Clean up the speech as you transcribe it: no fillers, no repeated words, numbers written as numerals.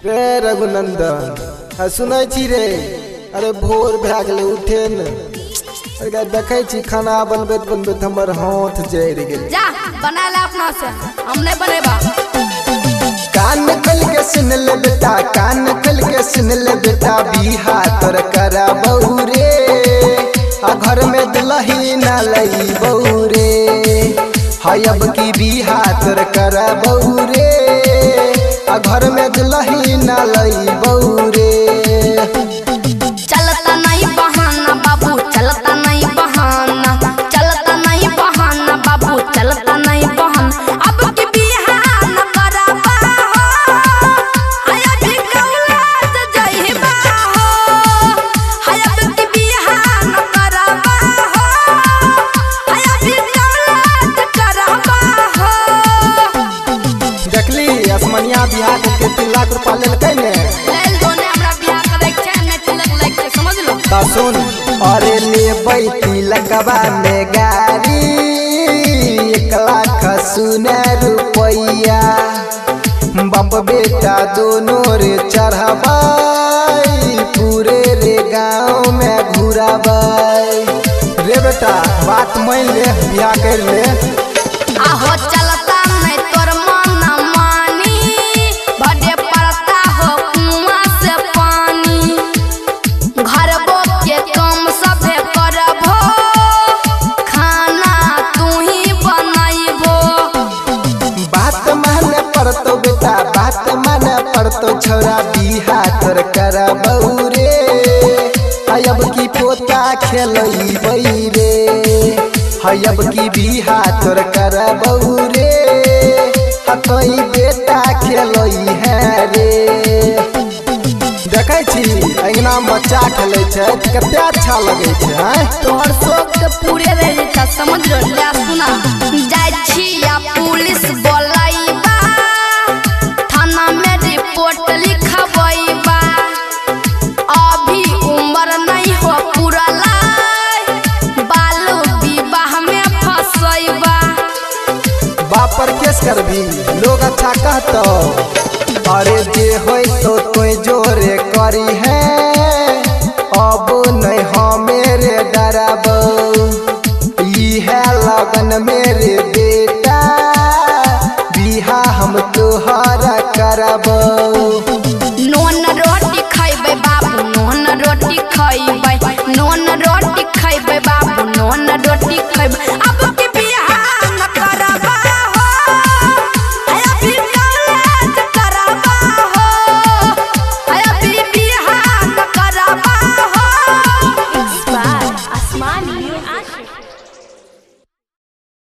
रे रघुनंदन सुनै छी रे। अरे भोर भए गेलै उठे न। अरे देखै छी खाना बनबैत बनबैत हमर हाथ जरि गेल। जा बना ले अपना से, हम नहीं बनेबा। कान खोल के सुन ले बेटा, कान खोल के सुन ले बेटा, बिहा तोर करा बहू रे। आ घर में दुल्ही ना लई बहू रे। हाय अब की बिहा तोर करा बहू रे। आ घर में दुल्ही ना लई बहू रे। चलता नहीं बहाना बाबू, चलता नहीं बहाना, चलता नहीं बहाना बाबू, चलता नहीं बहाना। अब की बिहा न कराबा हो, हाय अभी कौलाद जइबा हो। हाय अब की बिहा न कराबा हो, हाय अभी कौलाद कराबा हो। देखली आसमनिया बिहा के 3 लाख रुपया लेलकै ने। लेल दोने हमरा बिहा करे के ने तिलक लग के, समझ लो। ता सुन, अरे लेबै तिलकवा में गाड़ी 1 लाख सुने रुपया। बाप बेटा दोनों रे चढ़ाबै, पूरे रे गाँव में घुराबै। रे बेटा बात मान ले, बिहा कर ले। आहो चलता नहीं तोर मन मानी, भरे पड़ता हो कुआं से पानी। घरबो के काम सभे करबो, खाना तू ही बनैबो। बात माने पड़तो बेटा, बात माने पड़तो छोरा, बिहा तोर करा बहू रे। अब की पोता खेलई रे। अब की बिहा तोर करा बहू रे। कोई बेटा खेलई है रे। देखै छी अंगना में बच्चा खेलै छै, कते अच्छा लगे छै। तोहर शौक के पूरे रह जेता, समझ लो। ले सुना, जाय छी या पुलिस बोलैबा, थाना में रिपोर्ट लिखबैबा। अभी उम्र नहीं हो पूरला, बाल विवाह में फसैबा। बाप पर केस करबी, लोग अच्छा कहतो। अरे जे होय तो तोय जोरे करी है, अब नहीं हम मेरे डराबो। ई है लगन मेरे बेटा, बिहा हम तोहरा करबो। नोन रोटी खैबै बाबू, नोन रोटी खैबै, नोन रोटी खैबै बाबू, नोन रोटी खैबै। अब की बिहा न कराबा हो, हाय अभी कौलाद कराबा हो, हाय अभी बिहा न कराबा हो। इस बार आसमानी आशिक।